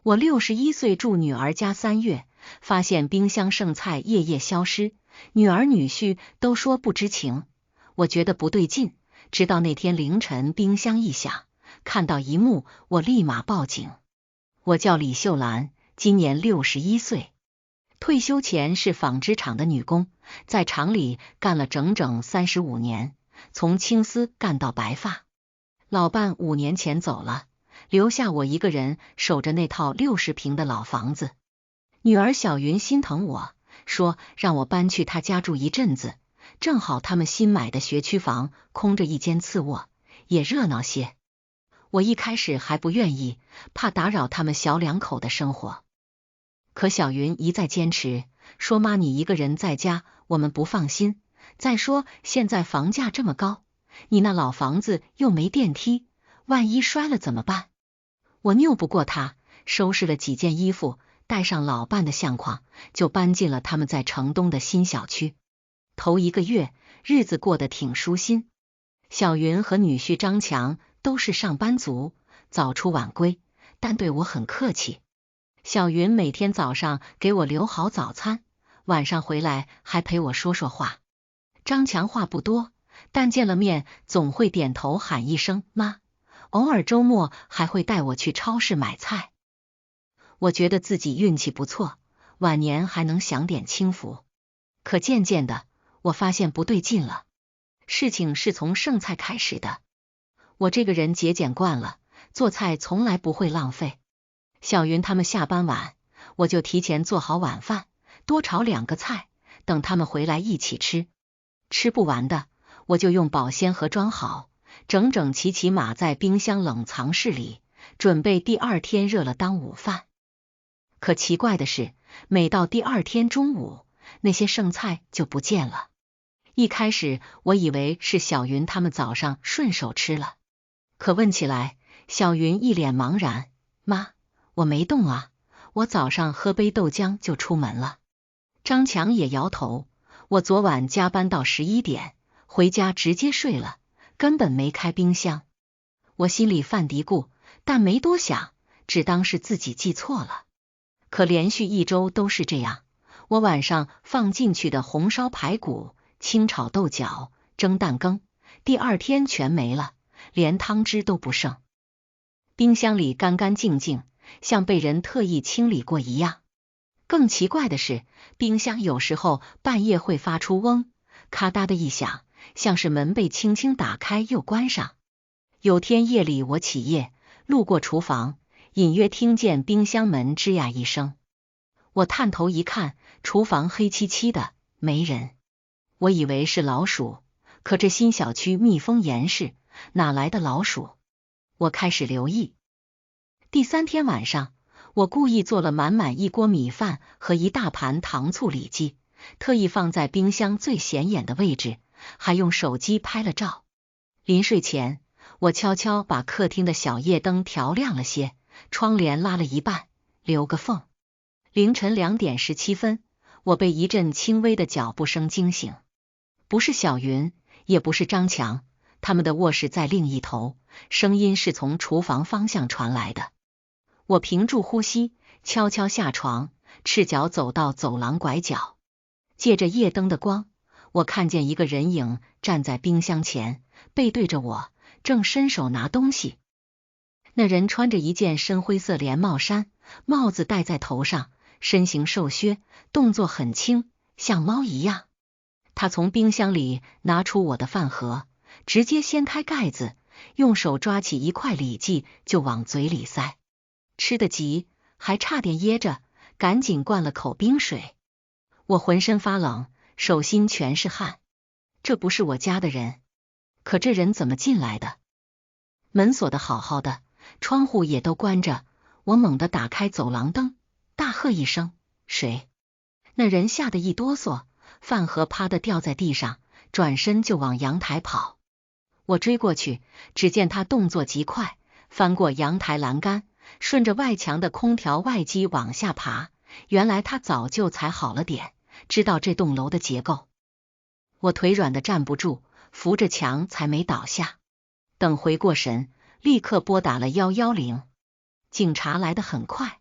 我61岁住女儿家3月，发现冰箱剩菜夜夜消失，女儿女婿都说不知情，我觉得不对劲，直到那天凌晨冰箱一响，看到一幕，我立马报警。我叫李秀兰，今年61岁，退休前是纺织厂的女工，在厂里干了整整35年，从青丝干到白发。老伴5年前走了，留下我一个人守着那套60平的老房子。女儿小云心疼我，说让我搬去她家住一阵子，正好他们新买的学区房空着一间次卧，也热闹些。我一开始还不愿意，怕打扰他们小2口的生活。可小云一再坚持，说妈你一个人在家，我们不放心。再说现在房价这么高，你那老房子又没电梯，万一摔了怎么办？我拗不过他，收拾了几件衣服，带上老伴的相框，就搬进了他们在城东的新小区。头1个月，日子过得挺舒心。小云和女婿张强都是上班族，早出晚归，但对我很客气。小云每天早上给我留好早餐，晚上回来还陪我说说话。张强话不多，但见了面总会点头喊一声妈，偶尔周末还会带我去超市买菜。我觉得自己运气不错，晚年还能享点清福。可渐渐的，我发现不对劲了。事情是从剩菜开始的。我这个人节俭惯了，做菜从来不会浪费。小云他们下班晚，我就提前做好晚饭，多炒2个菜，等他们回来一起吃。吃不完的，我就用保鲜盒装好，整整齐齐码在冰箱冷藏室里，准备第2天热了当午饭。可奇怪的是，每到第2天中午，那些剩菜就不见了。一开始我以为是小云他们早上顺手吃了，可问起来，小云一脸茫然，妈，我没动啊，我早上喝杯豆浆就出门了。张强也摇头，我昨晚加班到11点，回家直接睡了，根本没开冰箱。我心里犯嘀咕，但没多想，只当是自己记错了。可连续1周都是这样，我晚上放进去的红烧排骨、清炒豆角、蒸蛋羹，第2天全没了，连汤汁都不剩。冰箱里干干净净，像被人特意清理过一样。更奇怪的是，冰箱有时候半夜会发出嗡咔嗒的一响，像是门被轻轻打开又关上。有天夜里我起夜，路过厨房，隐约听见冰箱门吱呀一声。我探头一看，厨房黑漆漆的，没人。我以为是老鼠，可这新小区密封严实，哪来的老鼠？我开始留意。第3天晚上，我故意做了满满1锅米饭和1大盘糖醋里脊，特意放在冰箱最显眼的位置，还用手机拍了照。临睡前，我悄悄把客厅的小夜灯调亮了些，窗帘拉了一半，留个缝。凌晨2点17分，我被一阵轻微的脚步声惊醒。不是小云，也不是张强，他们的卧室在另一头，声音是从厨房方向传来的。我屏住呼吸，悄悄下床，赤脚走到走廊拐角。借着夜灯的光，我看见一个人影站在冰箱前，背对着我，正伸手拿东西。那人穿着一件深灰色连帽衫，帽子戴在头上，身形瘦削，动作很轻，像猫一样。他从冰箱里拿出我的饭盒，直接掀开盖子，用手抓起1块里脊就往嘴里塞。吃得急，还差点噎着，赶紧灌了口冰水。我浑身发冷，手心全是汗。这不是我家的人，可这人怎么进来的？门锁得好好的，窗户也都关着，我猛地打开走廊灯，大喝一声，谁？那人吓得一哆嗦，饭盒啪的掉在地上，转身就往阳台跑。我追过去，只见他动作极快，翻过阳台栏杆，顺着外墙的空调外机往下爬。原来他早就踩好了点，知道这栋楼的结构。我腿软的站不住，扶着墙才没倒下。等回过神，立刻拨打了110。警察来得很快，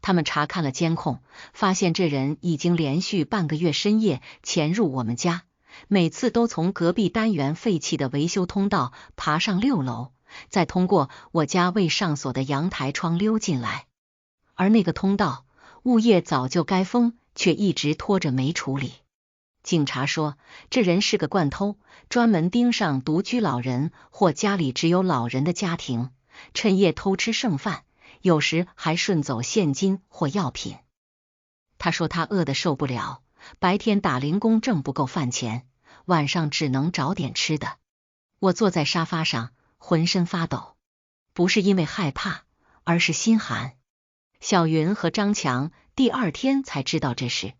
他们查看了监控，发现这人已经连续半个月深夜潜入我们家，每次都从隔壁单元废弃的维修通道爬上6楼，再通过我家未上锁的阳台窗溜进来。而那个通道，物业早就该封，却一直拖着没处理。警察说，这人是个惯偷，专门盯上独居老人或家里只有老人的家庭，趁夜偷吃剩饭，有时还顺走现金或药品。他说他饿得受不了，白天打零工挣不够饭钱，晚上只能找点吃的。我坐在沙发上，浑身发抖，不是因为害怕，而是心寒。小云和张强第2天才知道这事。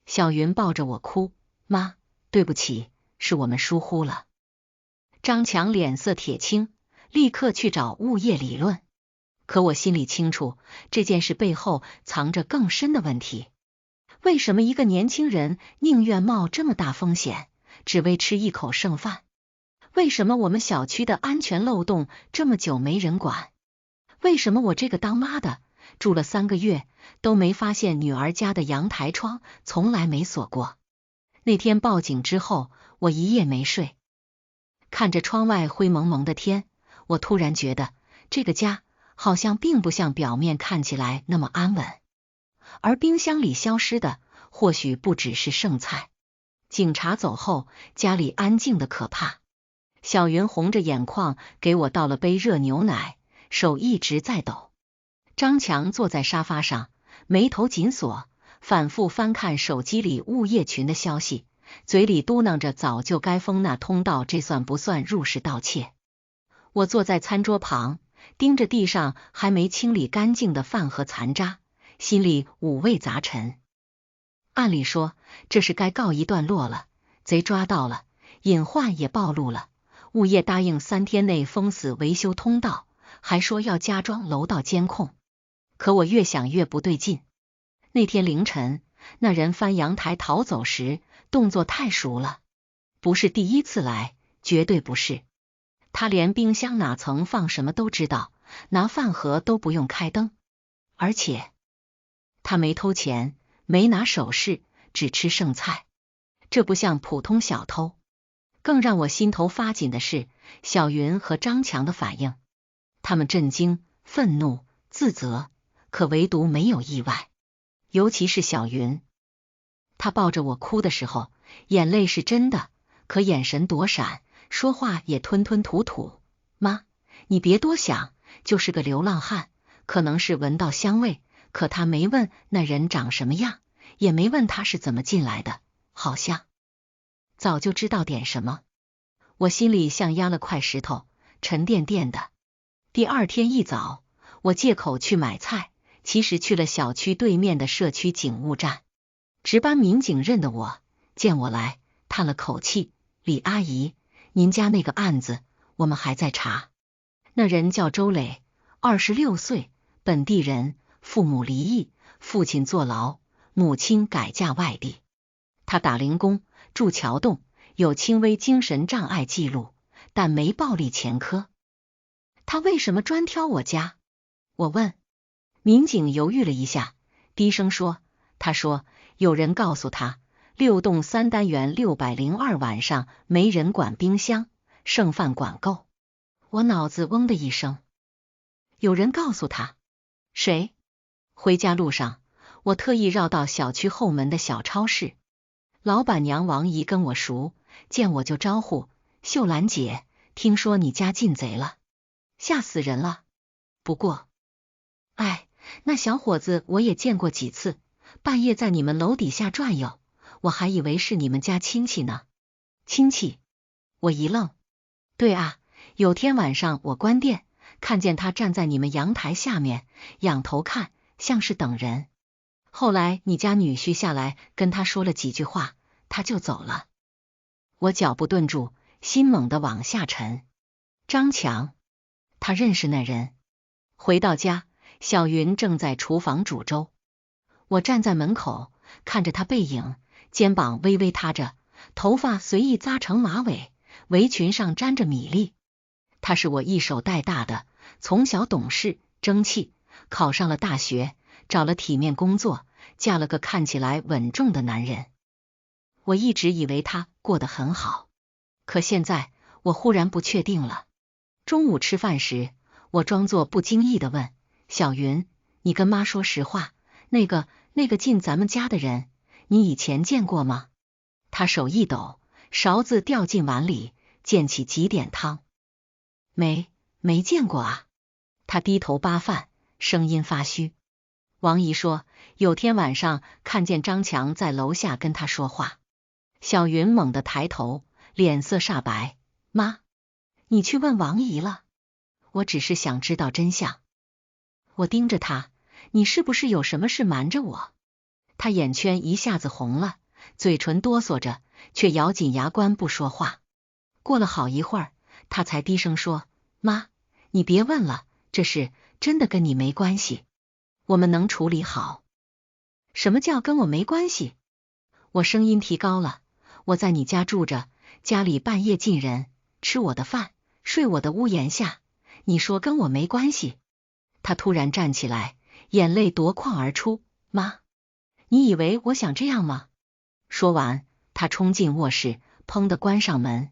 小云抱着我哭，妈，对不起，是我们疏忽了。张强脸色铁青，立刻去找物业理论。可我心里清楚，这件事背后藏着更深的问题。为什么一个年轻人宁愿冒这么大风险，只为吃一口剩饭？为什么我们小区的安全漏洞这么久没人管？为什么我这个当妈的住了3个月都没发现女儿家的阳台窗从来没锁过？那天报警之后，我一夜没睡。看着窗外灰蒙蒙的天，我突然觉得这个家好像并不像表面看起来那么安稳。而冰箱里消失的或许不只是剩菜。警察走后，家里安静的可怕。小云红着眼眶给我倒了杯热牛奶，手一直在抖。张强坐在沙发上，眉头紧锁，反复翻看手机里物业群的消息，嘴里嘟囔着早就该封那通道，这算不算入室盗窃？我坐在餐桌旁，盯着地上还没清理干净的饭盒残渣，心里五味杂陈。按理说这是该告一段落了，贼抓到了，隐患也暴露了，物业答应3天内封死维修通道，还说要加装楼道监控。可我越想越不对劲。那天凌晨，那人翻阳台逃走时动作太熟了，不是第一次来，绝对不是。他连冰箱哪层放什么都知道，拿饭盒都不用开灯。而且他没偷钱，没拿首饰，只吃剩菜，这不像普通小偷。更让我心头发紧的是小云和张强的反应，他们震惊、愤怒、自责，可唯独没有意外。尤其是小云，她抱着我哭的时候，眼泪是真的，可眼神躲闪，说话也吞吞吐吐。妈，你别多想，就是个流浪汉，可能是闻到香味，可他没问那人长什么样，也没问他是怎么进来的，好像早就知道点什么。我心里像压了块石头，沉甸甸的。第2天一早，我借口去买菜，其实去了小区对面的社区警务站。值班民警认得我，见我来，叹了口气，李阿姨，您家那个案子我们还在查。那人叫周磊，26岁，本地人，父母离异，父亲坐牢，母亲改嫁外地。他打零工，住桥洞，有轻微精神障碍记录，但没暴力前科。他为什么专挑我家？我问。民警犹豫了一下，低声说，他说有人告诉他6栋3单元602晚上没人管冰箱，剩饭管够。我脑子嗡的一声。有人告诉他？谁？回家路上，我特意绕到小区后门的小超市，老板娘王姨跟我熟，见我就招呼，秀兰姐，听说你家进贼了，吓死人了。不过那小伙子我也见过几次，半夜在你们楼底下转悠，我还以为是你们家亲戚呢。亲戚？我一愣。对啊，有天晚上我关店，看见他站在你们阳台下面，仰头看，像是等人。后来你家女婿下来跟他说了几句话，他就走了。我脚步顿住，心猛地往下沉。张强，他认识那人。回到家，小云正在厨房煮粥，我站在门口看着他背影，肩膀微微塌着，头发随意扎成马尾，围裙上沾着米粒。他是我一手带大的，从小懂事争气，考上了大学，找了体面工作，嫁了个看起来稳重的男人。我一直以为他过得很好，可现在我忽然不确定了。中午吃饭时，我装作不经意地问小云：“你跟妈说实话，那个进咱们家的人，你以前见过吗？”她手一抖，勺子掉进碗里，溅起几点汤。没见过啊。她低头扒饭，声音发虚。王姨说，有天晚上看见张强在楼下跟她说话。小云猛地抬头，脸色煞白。妈，你去问王姨了？我只是想知道真相。我盯着她，你是不是有什么事瞒着我？她眼圈一下子红了，嘴唇哆嗦着，却咬紧牙关不说话。过了好一会儿，她才低声说：“妈，你别问了，这事真的跟你没关系，我们能处理好。”什么叫跟我没关系？我声音提高了。我在你家住着，家里半夜进人，吃我的饭，睡我的屋檐下，你说跟我没关系？他突然站起来，眼泪夺眶而出。妈，你以为我想这样吗？说完，他冲进卧室，砰地关上门。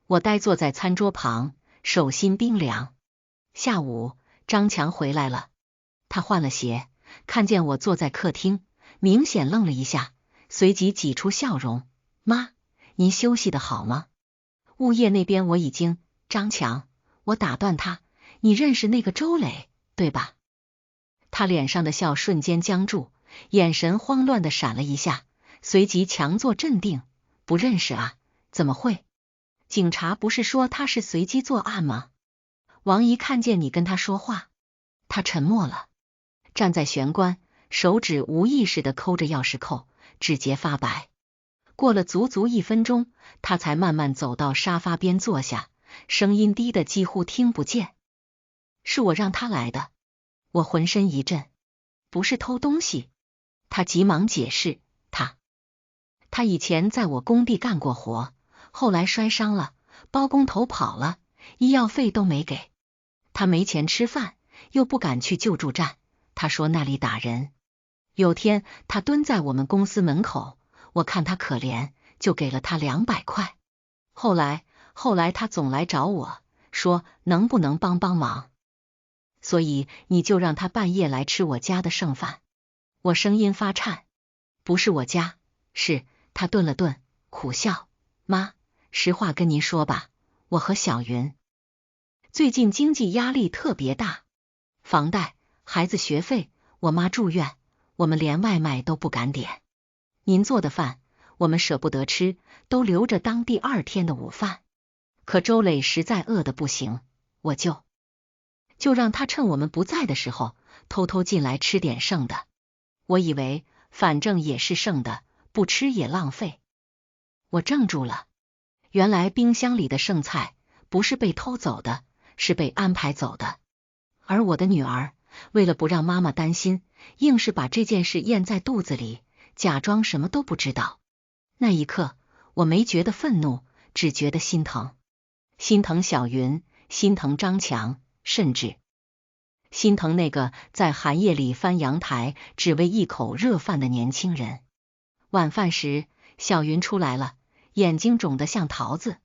我呆坐在餐桌旁，手心冰凉。下午，张强回来了，他换了鞋，看见我坐在客厅，明显愣了一下，随即挤出笑容。妈，您休息的好吗？物业那边我已经……张强，我打断他，你认识那个周磊，对吧？他脸上的笑瞬间僵住，眼神慌乱的闪了一下，随即强作镇定，不认识啊，怎么会？警察不是说他是随机作案吗？王姨看见你跟他说话。他沉默了，站在玄关，手指无意识的抠着钥匙扣，指节发白。过了足足1分钟，他才慢慢走到沙发边坐下，声音低得几乎听不见。是我让他来的。我浑身一震。不是偷东西。他急忙解释，他以前在我工地干过活，后来摔伤了，包工头跑了，医药费都没给。他没钱吃饭，又不敢去救助站，他说那里打人。有天他蹲在我们公司门口，我看他可怜，就给了他200块。后来他总来找我，说能不能帮帮忙，所以你就让他半夜来吃我家的剩饭。我声音发颤，不是我家，是……他顿了顿，苦笑。妈，实话跟您说吧，我和小云最近经济压力特别大，房贷、孩子学费，我妈住院，我们连外卖都不敢点。您做的饭我们舍不得吃，都留着当第2天的午饭。可周磊实在饿得不行，我就让他趁我们不在的时候偷偷进来吃点剩的。我以为反正也是剩的，不吃也浪费。我怔住了，原来冰箱里的剩菜不是被偷走的，是被安排走的。而我的女儿为了不让妈妈担心，硬是把这件事咽在肚子里，假装什么都不知道。那一刻，我没觉得愤怒，只觉得心疼。心疼小云，心疼张强，甚至心疼那个在寒夜里翻阳台只为一口热饭的年轻人。晚饭时，小云出来了，眼睛肿得像桃子。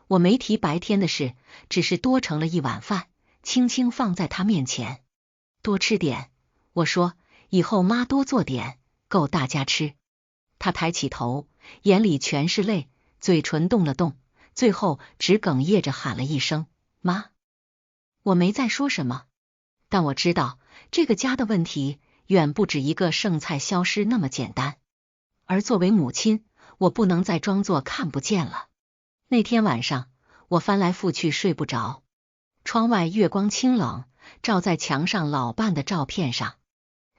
我没提白天的事，只是多盛了1碗饭，轻轻放在她面前。多吃点，我说，以后妈多做点，够大家吃。她抬起头，眼里全是泪，嘴唇动了动，最后只哽咽着喊了一声妈。我没再说什么，但我知道这个家的问题远不止一个剩菜消失那么简单。而作为母亲，我不能再装作看不见了。那天晚上，我翻来覆去睡不着。窗外月光清冷，照在墙上老伴的照片上。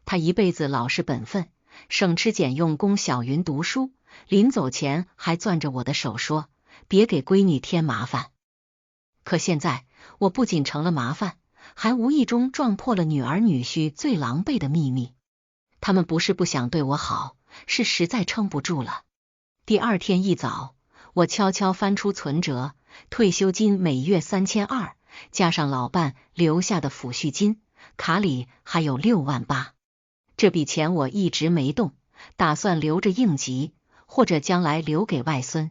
他一辈子老实本分，省吃俭用供小云读书，临走前还攥着我的手说，别给闺女添麻烦。可现在，我不仅成了麻烦，还无意中撞破了女儿女婿最狼狈的秘密。他们不是不想对我好，是实在撑不住了。第2天一早，我悄悄翻出存折，退休金每月3200，加上老伴留下的抚恤金，卡里还有6万8。这笔钱我一直没动，打算留着应急，或者将来留给外孙。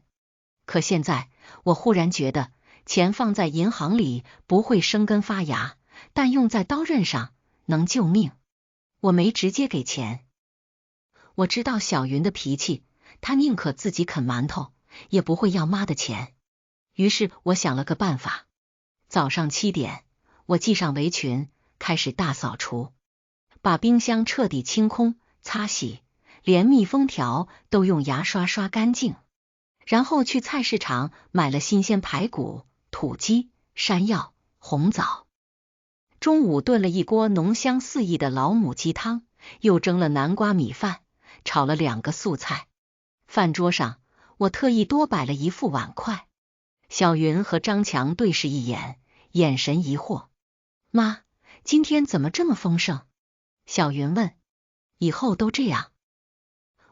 可现在我忽然觉得，钱放在银行里不会生根发芽，但用在刀刃上能救命。我没直接给钱。我知道小云的脾气，她宁可自己啃馒头，也不会要妈的钱。于是我想了个办法。早上7点，我系上围裙，开始大扫除，把冰箱彻底清空、擦洗，连密封条都用牙刷刷干净。然后去菜市场买了新鲜排骨、土鸡、山药、红枣。中午炖了一锅浓香四溢的老母鸡汤，又蒸了南瓜米饭，炒了2个素菜。饭桌上，我特意多摆了一副碗筷。小云和张强对视一眼，眼神疑惑。妈，今天怎么这么丰盛？小云问。以后都这样。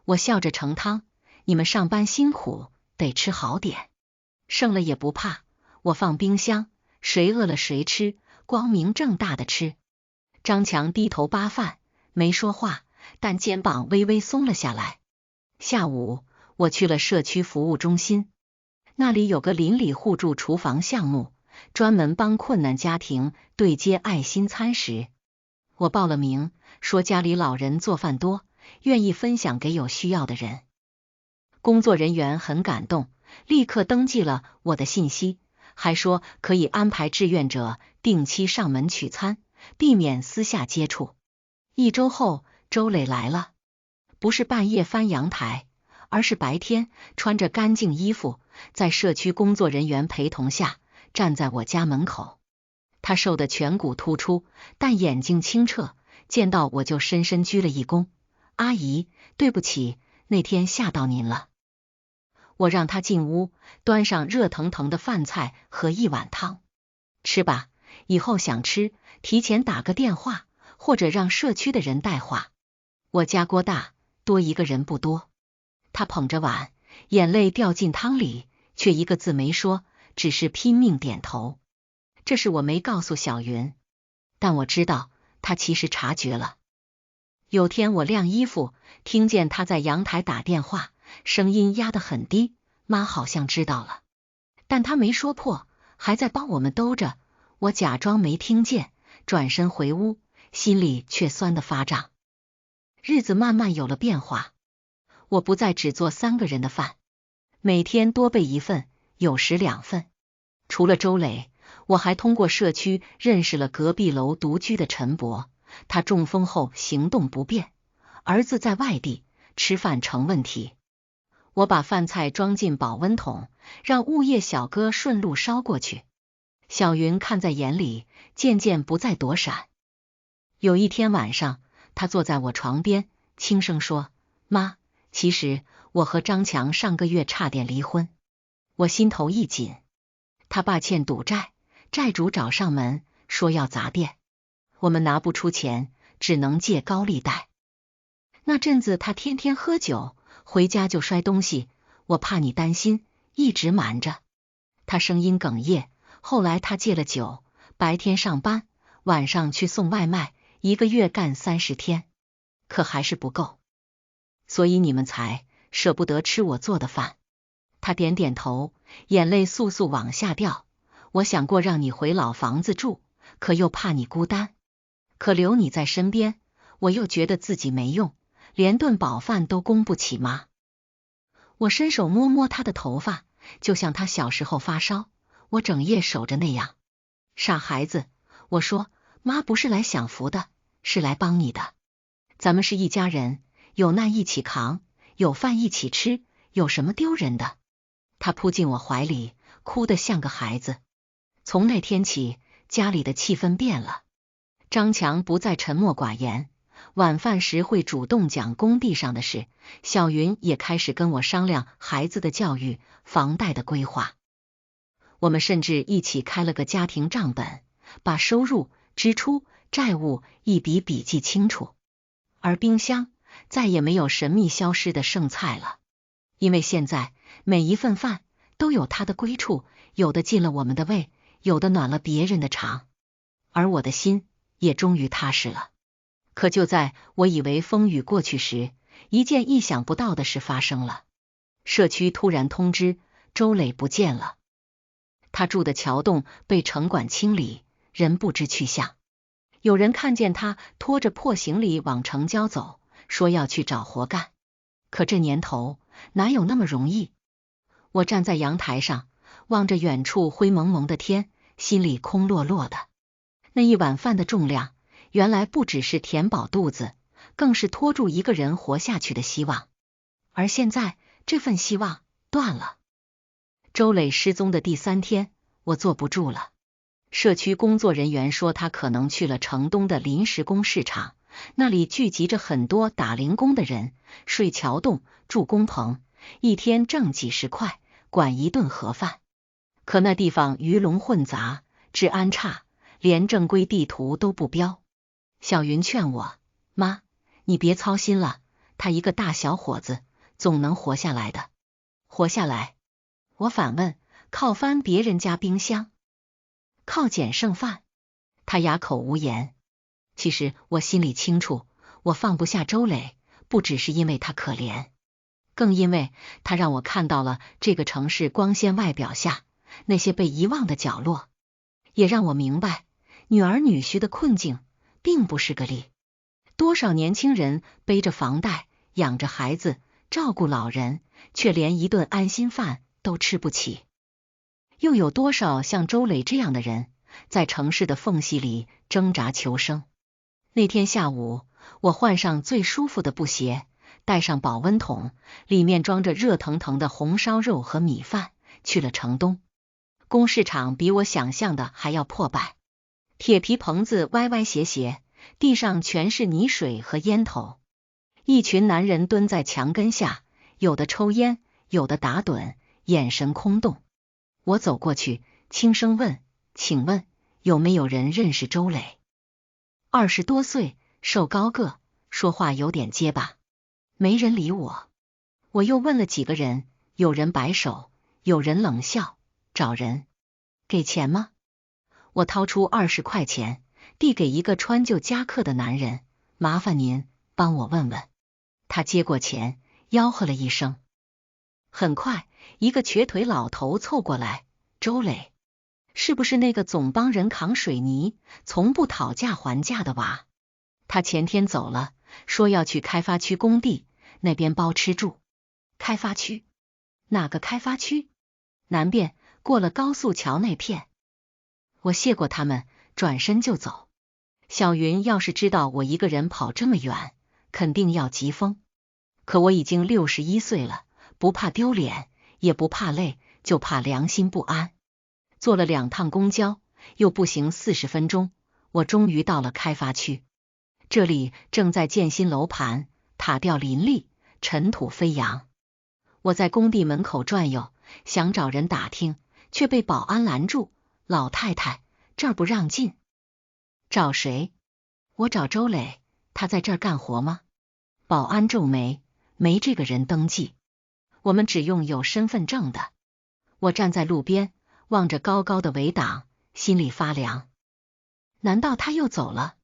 我笑着盛汤，你们上班辛苦，得吃好点。剩了也不怕，我放冰箱，谁饿了谁吃，光明正大的吃。张强低头扒饭，没说话，但肩膀微微松了下来。下午，我去了社区服务中心，那里有个邻里互助厨房项目，专门帮困难家庭对接爱心餐食。我报了名，说家里老人做饭多，愿意分享给有需要的人。工作人员很感动，立刻登记了我的信息，还说可以安排志愿者定期上门取餐，避免私下接触。1周后，周磊来了，不是半夜翻阳台，而是白天穿着干净衣服，在社区工作人员陪同下站在我家门口。他瘦得颧骨突出，但眼睛清澈，见到我就深深鞠了一躬。阿姨，对不起，那天吓到您了。我让他进屋，端上热腾腾的饭菜和1碗汤。吃吧，以后想吃，提前打个电话，或者让社区的人带话。我家锅大，多一个人不多。他捧着碗，眼泪掉进汤里，却一个字没说，只是拼命点头。这是我没告诉小云，但我知道他其实察觉了。有天我晾衣服，听见他在阳台打电话，声音压得很低，妈好像知道了，但他没说破，还在帮我们兜着。我假装没听见，转身回屋，心里却酸得发胀。日子慢慢有了变化，我不再只做3个人的饭，每天多备1份，有时2份。除了周磊，我还通过社区认识了隔壁楼独居的陈伯，他中风后行动不便，儿子在外地，吃饭成问题。我把饭菜装进保温桶，让物业小哥顺路捎过去。小云看在眼里，渐渐不再躲闪。有一天晚上，他坐在我床边，轻声说：妈，其实我和张强上个月差点离婚。我心头一紧，他爸欠赌债，债主找上门，说要砸店，我们拿不出钱，只能借高利贷。那阵子他天天喝酒，回家就摔东西，我怕你担心，一直瞒着。他声音哽咽，后来他戒了酒，白天上班，晚上去送外卖，1个月干30天，可还是不够，所以你们才舍不得吃我做的饭。他点点头，眼泪簌簌往下掉。我想过让你回老房子住，可又怕你孤单，可留你在身边，我又觉得自己没用，连顿饱饭都供不起妈。我伸手摸摸他的头发，就像他小时候发烧，我整夜守着那样。傻孩子，我说，妈不是来享福的，是来帮你的。咱们是一家人，有难一起扛，有饭一起吃，有什么丢人的？他扑进我怀里，哭得像个孩子。从那天起，家里的气氛变了。张强不再沉默寡言，晚饭时会主动讲工地上的事，小云也开始跟我商量孩子的教育、房贷的规划。我们甚至一起开了个家庭账本，把收入、支出、债务一笔笔记清楚。而冰箱再也没有神秘消失的剩菜了，因为现在每一份饭都有它的归处，有的进了我们的胃，有的暖了别人的肠，而我的心也终于踏实了。可就在我以为风雨过去时，一件意想不到的事发生了。社区突然通知，周磊不见了。他住的桥洞被城管清理，人不知去向。有人看见他拖着破行李往城郊走，说要去找活干。可这年头哪有那么容易？我站在阳台上，望着远处灰蒙蒙的天，心里空落落的。那一碗饭的重量，原来不只是填饱肚子，更是拖住一个人活下去的希望。而现在，这份希望断了。周磊失踪的第3天，我坐不住了。社区工作人员说他可能去了城东的临时工市场，那里聚集着很多打零工的人，睡桥洞，住工棚，一天挣几10块，管一顿盒饭。可那地方鱼龙混杂，治安差，连正规地图都不标。小云劝我，妈，你别操心了，他一个大小伙子，总能活下来的。活下来？我反问，靠翻别人家冰箱？靠捡剩饭？他哑口无言。其实我心里清楚，我放不下周磊，不只是因为他可怜，更因为他让我看到了这个城市光鲜外表下那些被遗忘的角落，也让我明白女儿女婿的困境并不是个例。多少年轻人背着房贷，养着孩子，照顾老人，却连一顿安心饭都吃不起。又有多少像周磊这样的人，在城市的缝隙里挣扎求生。那天下午，我换上最舒服的布鞋，带上保温桶，里面装着热腾腾的红烧肉和米饭，去了城东。工市场比我想象的还要破败，铁皮棚子歪歪斜斜，地上全是泥水和烟头。一群男人蹲在墙根下，有的抽烟，有的打盹，眼神空洞。我走过去，轻声问，请问有没有人认识周磊？20多岁，瘦高个，说话有点结巴。没人理我。我又问了几个人，有人摆手，有人冷笑。找人？给钱吗？我掏出20块钱，递给一个穿旧夹克的男人，麻烦您帮我问问。他接过钱，吆喝了一声。很快，一个瘸腿老头凑过来，周磊，是不是那个总帮人扛水泥，从不讨价还价的娃？他前天走了，说要去开发区工地，那边包吃住。开发区？哪个开发区？南边，过了高速桥那片。我谢过他们，转身就走。小云要是知道我一个人跑这么远，肯定要急疯。可我已经61岁了，不怕丢脸，也不怕累，就怕良心不安。坐了2趟公交，又步行40分钟，我终于到了开发区。这里正在建新楼盘，塔吊林立，尘土飞扬。我在工地门口转悠，想找人打听，却被保安拦住。老太太，这儿不让进。找谁？我找周磊，他在这儿干活吗？保安皱眉，没这个人登记，我们只用有身份证的。我站在路边，望着高高的围挡，心里发凉。难道他又走了？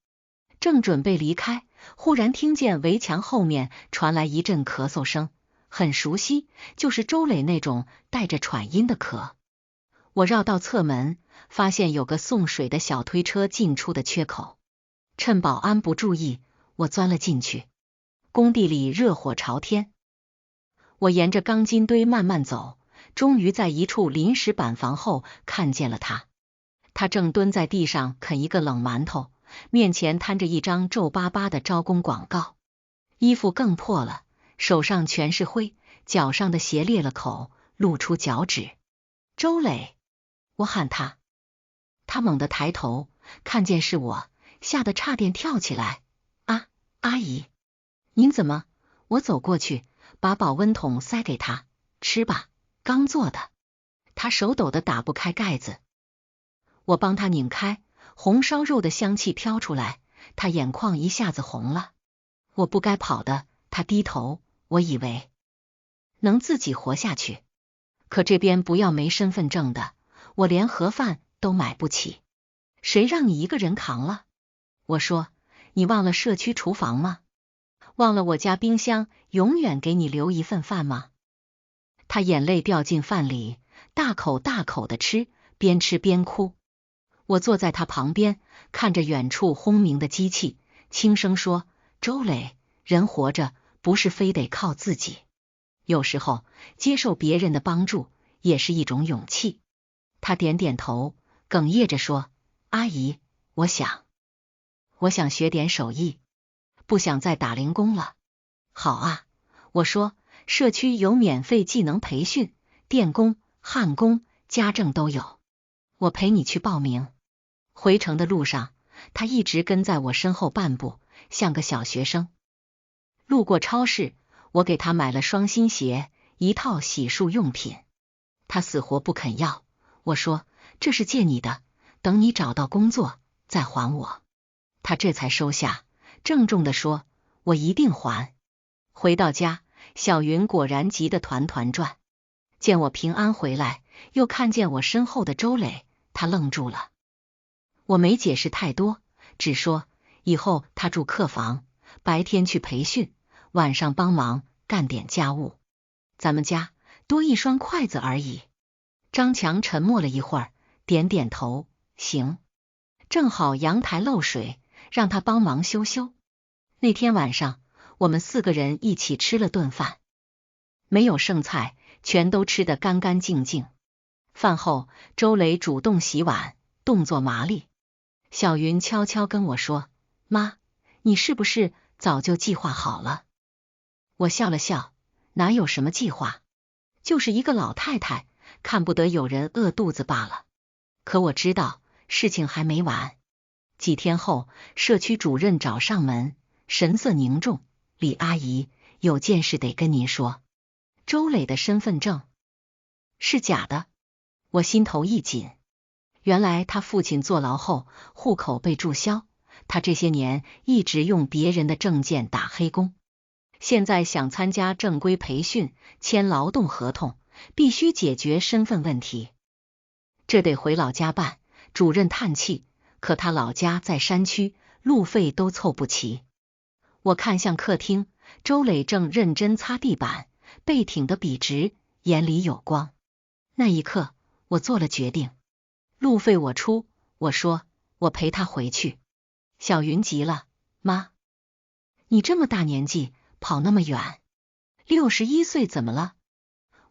正准备离开，忽然听见围墙后面传来一阵咳嗽声，很熟悉，就是周磊那种带着喘音的咳。我绕到侧门，发现有个送水的小推车进出的缺口，趁保安不注意，我钻了进去。工地里热火朝天，我沿着钢筋堆慢慢走，终于在一处临时板房后看见了他。他正蹲在地上啃一个冷馒头，面前摊着一张皱巴巴的招工广告，衣服更破了，手上全是灰，脚上的鞋裂了口，露出脚趾。周磊，我喊他，他猛地抬头，看见是我，吓得差点跳起来。啊，阿姨，您怎么？我走过去，把保温桶塞给他，吃吧，刚做的。他手抖得打不开盖子，我帮他拧开，红烧肉的香气飘出来，他眼眶一下子红了。我不该跑的，他低头，我以为能自己活下去，可这边不要没身份证的，我连盒饭都买不起。谁让你一个人扛了？我说，你忘了社区厨房吗？忘了我家冰箱永远给你留一份饭吗？他眼泪掉进饭里，大口大口的吃，边吃边哭。我坐在他旁边，看着远处轰鸣的机器，轻声说：周磊，人活着不是非得靠自己，有时候接受别人的帮助也是一种勇气。他点点头，哽咽着说：阿姨，我想学点手艺，不想再打零工了。好啊，我说，社区有免费技能培训，电工、焊工、家政都有，我陪你去报名。回程的路上，他一直跟在我身后半步，像个小学生。路过超市，我给他买了双新鞋，一套洗漱用品，他死活不肯要。我说，这是借你的，等你找到工作再还我。他这才收下，郑重地说，我一定还。回到家，小云果然急得团团转，见我平安回来，又看见我身后的周磊，他愣住了。我没解释太多，只说以后他住客房，白天去培训，晚上帮忙干点家务，咱们家多一双筷子而已。张强沉默了一会儿，点点头，行。正好阳台漏水，让他帮忙修修。那天晚上，我们4个人一起吃了顿饭，没有剩菜，全都吃得干干净净。饭后，周磊主动洗碗，动作麻利。小云悄悄跟我说，妈，你是不是早就计划好了？我笑了笑，哪有什么计划，就是一个老太太看不得有人饿肚子罢了。可我知道事情还没完。几天后，社区主任找上门，神色凝重，李阿姨，有件事得跟您说。周磊的身份证是假的。我心头一紧，原来他父亲坐牢后，户口被注销，他这些年一直用别人的证件打黑工，现在想参加正规培训，签劳动合同，必须解决身份问题。这得回老家办。主任叹气，可他老家在山区，路费都凑不齐。我看向客厅，周磊正认真擦地板，背挺得笔直，眼里有光。那一刻，我做了决定，路费我出。我说，我陪他回去。小云急了，妈，你这么大年纪跑那么远，61岁怎么了？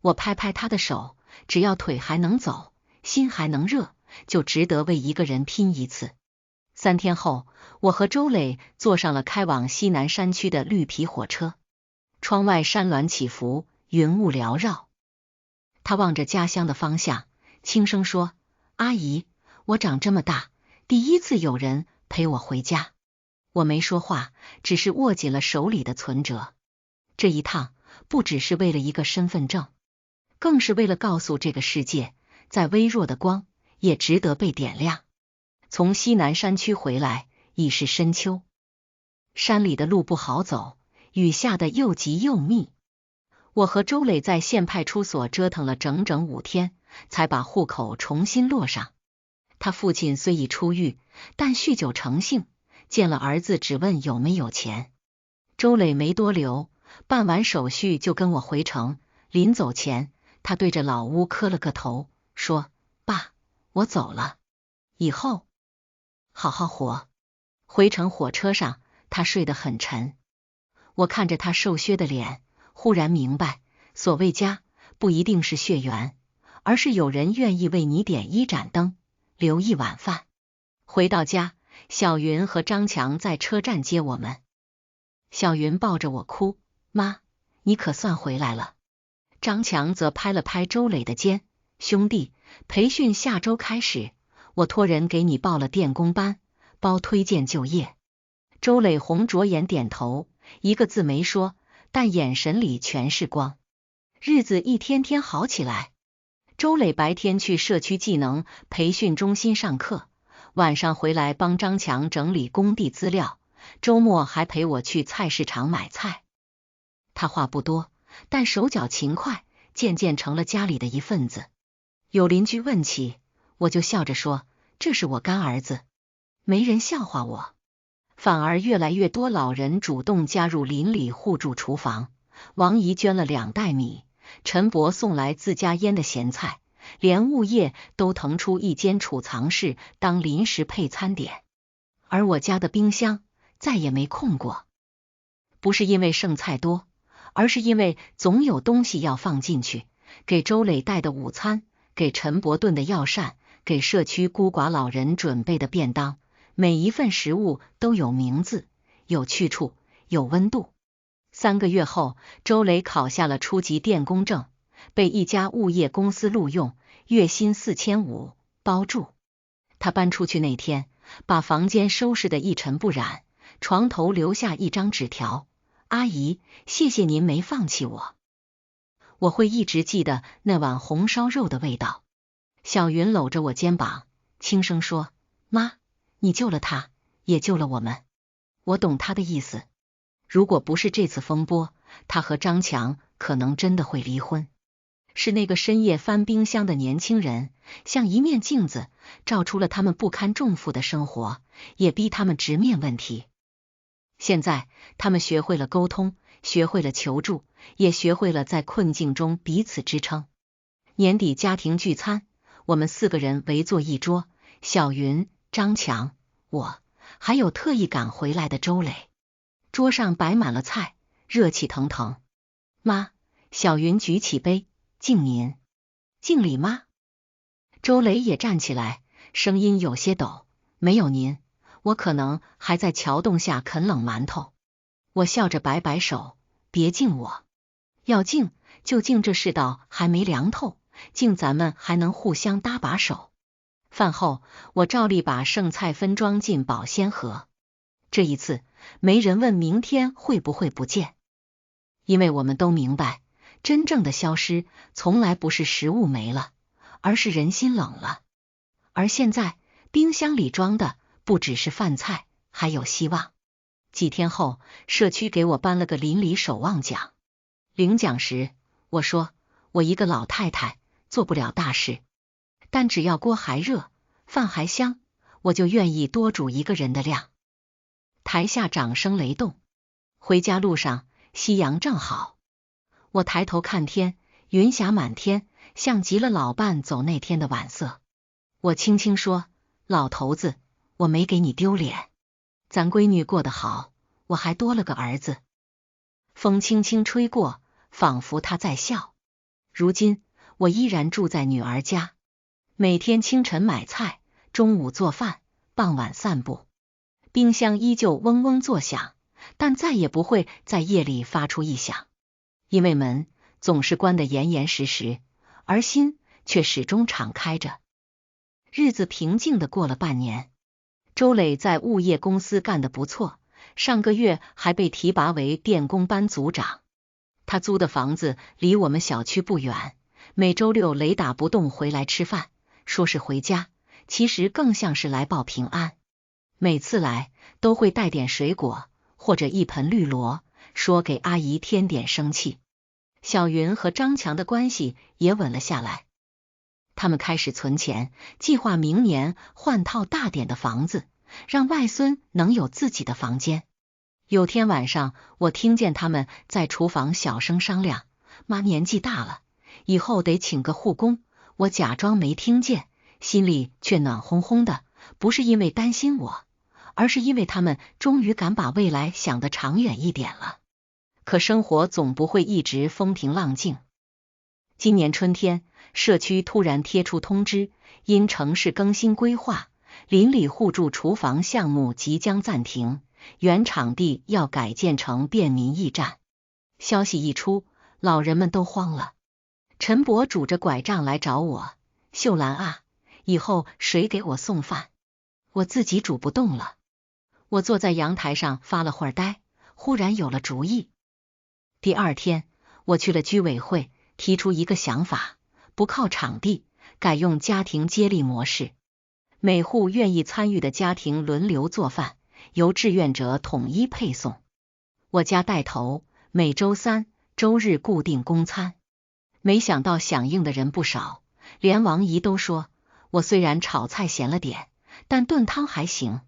我拍拍他的手，只要腿还能走，心还能热，就值得为一个人拼一次。3天后，我和周磊坐上了开往西南山区的绿皮火车。窗外山峦起伏，云雾缭绕。他望着家乡的方向，轻声说，阿姨，我长这么大，第一次有人陪我回家。我没说话，只是握紧了手里的存折。这一趟不只是为了一个身份证，更是为了告诉这个世界，再微弱的光也值得被点亮。从西南山区回来已是深秋，山里的路不好走，雨下得又急又密。我和周磊在县派出所折腾了整整5天，才把户口重新落上。他父亲虽已出狱，但酗酒成性，见了儿子只问有没有钱。周磊没多留，办完手续就跟我回城。临走前，他对着老屋磕了个头，说，爸，我走了，以后好好活。回程火车上，他睡得很沉。我看着他瘦削的脸，忽然明白，所谓家，不一定是血缘，而是有人愿意为你点一盏灯，留一碗饭。回到家，小云和张强在车站接我们。小云抱着我哭，妈，你可算回来了。张强则拍了拍周磊的肩，兄弟，培训下周开始，我托人给你报了电工班，包推荐就业。周磊红着眼点头，一个字没说，但眼神里全是光。日子一天天好起来。周磊白天去社区技能培训中心上课，晚上回来帮张强整理工地资料，周末还陪我去菜市场买菜。他话不多，但手脚勤快，渐渐成了家里的一份子。有邻居问起，我就笑着说，这是我干儿子。没人笑话我。反而越来越多老人主动加入邻里互助厨房。王姨捐了2袋米，陈伯送来自家腌的咸菜，连物业都腾出一间储藏室当临时配餐点。而我家的冰箱再也没空过，不是因为剩菜多，而是因为总有东西要放进去，给周磊带的午餐，给陈伯炖的药膳，给社区孤寡老人准备的便当，每一份食物都有名字，有去处，有温度。3个月后，周磊考下了初级电工证，被一家物业公司录用，月薪4500，包住。他搬出去那天，把房间收拾得一尘不染，床头留下一张纸条：阿姨，谢谢您没放弃我。我会一直记得那碗红烧肉的味道。小云搂着我肩膀，轻声说：妈，你救了他，也救了我们。我懂他的意思。如果不是这次风波，他和张强可能真的会离婚。是那个深夜翻冰箱的年轻人，像一面镜子，照出了他们不堪重负的生活，也逼他们直面问题。现在，他们学会了沟通，学会了求助，也学会了在困境中彼此支撑。年底家庭聚餐，我们4个人围坐一桌，小云、张强、我，还有特意赶回来的周磊。桌上摆满了菜，热气腾腾。妈，小云举起杯，敬您。敬礼妈。周磊也站起来，声音有些抖，没有您，我可能还在桥洞下啃冷馒头。我笑着摆摆手，别敬我，要敬就敬这世道还没凉透，敬咱们还能互相搭把手。饭后，我照例把剩菜分装进保鲜盒。这一次，没人问明天会不会不见，因为我们都明白，真正的消失从来不是食物没了，而是人心冷了。而现在，冰箱里装的不只是饭菜，还有希望。几天后，社区给我颁了个邻里守望奖。领奖时，我说，我一个老太太做不了大事，但只要锅还热，饭还香，我就愿意多煮一个人的量。台下掌声雷动。回家路上，夕阳正好，我抬头看天，云霞满天，像极了老伴走那天的晚色。我轻轻说，老头子，我没给你丢脸，咱闺女过得好，我还多了个儿子。风轻轻吹过，仿佛他在笑。如今我依然住在女儿家，每天清晨买菜，中午做饭，傍晚散步。冰箱依旧嗡嗡作响，但再也不会在夜里发出异响，因为门总是关得严严实实，而心却始终敞开着。日子平静地过了半年，周磊在物业公司干得不错，上个月还被提拔为电工班组长。他租的房子离我们小区不远，每周6雷打不动回来吃饭，说是回家，其实更像是来报平安。每次来都会带点水果或者一盆绿萝，说给阿姨添点生气。小云和张强的关系也稳了下来，他们开始存钱，计划明年换套大点的房子，让外孙能有自己的房间。有天晚上，我听见他们在厨房小声商量，妈年纪大了，以后得请个护工。我假装没听见，心里却暖烘烘的，不是因为担心我，而是因为他们终于敢把未来想得长远一点了。可生活总不会一直风平浪静。今年春天，社区突然贴出通知，因城市更新规划，邻里互助厨房项目即将暂停，原场地要改建成便民驿站。消息一出，老人们都慌了。陈伯拄着拐杖来找我，秀兰啊，以后谁给我送饭？我自己煮不动了。我坐在阳台上发了会儿呆，忽然有了主意。第2天，我去了居委会，提出一个想法，不靠场地，改用家庭接力模式。每户愿意参与的家庭轮流做饭，由志愿者统一配送。我家带头，每周3、周日固定供餐。没想到响应的人不少，连王姨都说，我虽然炒菜咸了点，但炖汤还行。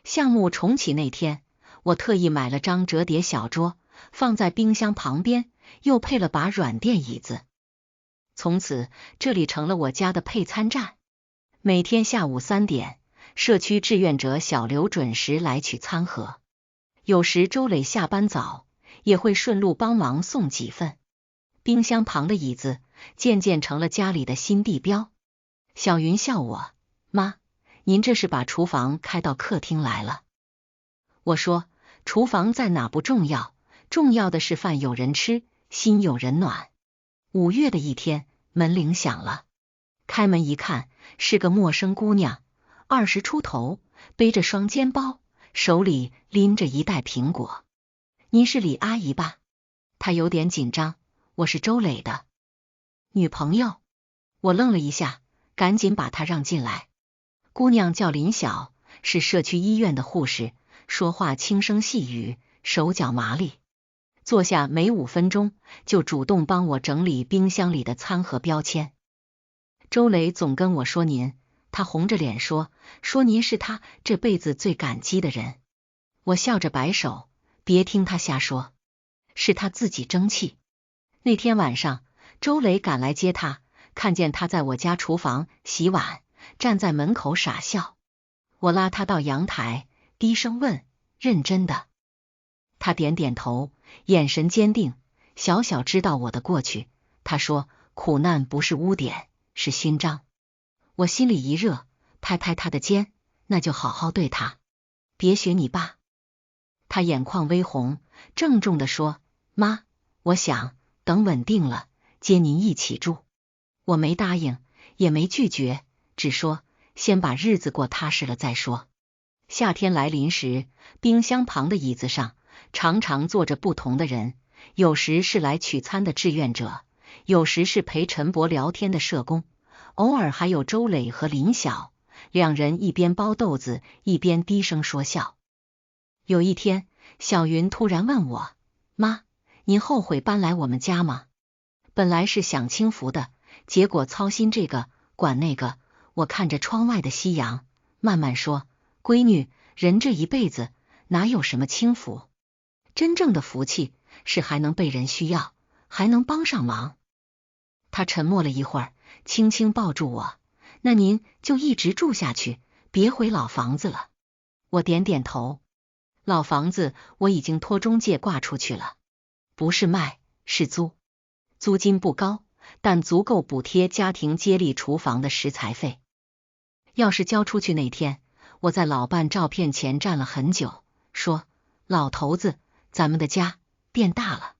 项目重启那天，我特意买了张折叠小桌，放在冰箱旁边，又配了把软垫椅子。从此，这里成了我家的配餐站。每天下午3点，社区志愿者小刘准时来取餐盒。有时周磊下班早，也会顺路帮忙送几份。冰箱旁的椅子渐渐成了家里的新地标。小云笑我：“妈，您这是把厨房开到客厅来了。”我说：“厨房在哪不重要，重要的是饭有人吃，心有人暖。”5月的一天，门铃响了。开门一看，是个陌生姑娘，20出头，背着双肩包，手里拎着一袋苹果。“您是李阿姨吧？”她有点紧张。“我是周磊的女朋友。”我愣了一下，赶紧把她让进来。姑娘叫林晓，是社区医院的护士，说话轻声细语，手脚麻利。坐下没5分钟，就主动帮我整理冰箱里的餐盒标签。周磊总跟我说您，他红着脸说您是他这辈子最感激的人。我笑着摆手，别听他瞎说，是他自己争气。那天晚上，周磊赶来接他，看见他在我家厨房洗碗，站在门口傻笑。我拉他到阳台，低声问：“认真的？”他点点头，眼神坚定，小小知道我的过去。他说：“苦难不是污点，是勋章。”我心里一热，拍拍他的肩：“那就好好对他，别学你爸。”他眼眶微红，郑重地说：“妈，我想等稳定了，接您一起住。”我没答应，也没拒绝，只说先把日子过踏实了再说。夏天来临时，冰箱旁的椅子上常常坐着不同的人，有时是来取餐的志愿者，有时是陪陈博聊天的社工，偶尔还有周磊和林晓，两人一边包豆子一边低声说笑。有一天，小云突然问我：“妈，您后悔搬来我们家吗？”本来是享清福的，结果操心这个管那个。我看着窗外的夕阳，慢慢说：“闺女，人这一辈子哪有什么轻福？真正的福气是还能被人需要，还能帮上忙。”她沉默了一会儿，轻轻抱住我：“那您就一直住下去，别回老房子了。”我点点头。老房子我已经托中介挂出去了，不是卖，是租。租金不高，但足够补贴家庭接力厨房的食材费。要是交出去那天，我在老伴照片前站了很久，说：“老头子，咱们的家变大了。”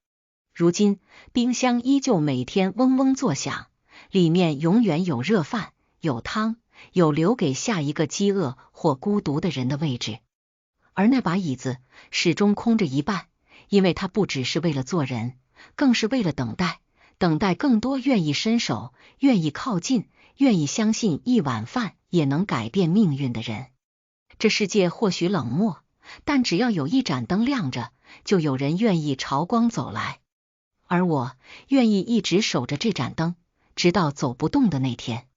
如今冰箱依旧每天嗡嗡作响，里面永远有热饭，有汤，有留给下一个饥饿或孤独的人的位置。而那把椅子始终空着一半，因为它不只是为了做人，更是为了等待，等待更多愿意伸手、愿意靠近、愿意相信一碗饭也能改变命运的人。这世界或许冷漠，但只要有一盏灯亮着，就有人愿意朝光走来。而我愿意一直守着这盏灯，直到走不动的那天。